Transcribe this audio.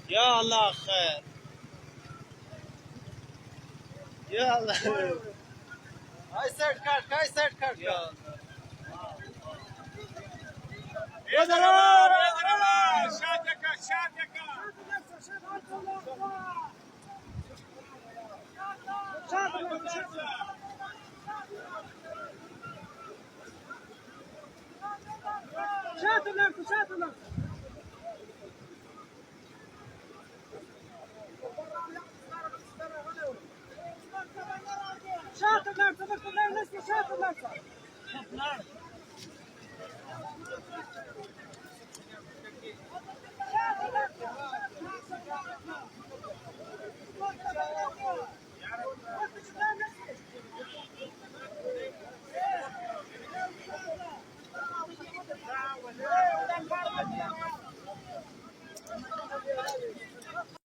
يا الله خير. يا الله. هاي سيرت كارت هاي سيرت كارت يا الله. يا ضرب يا ضرب شاتك شاتك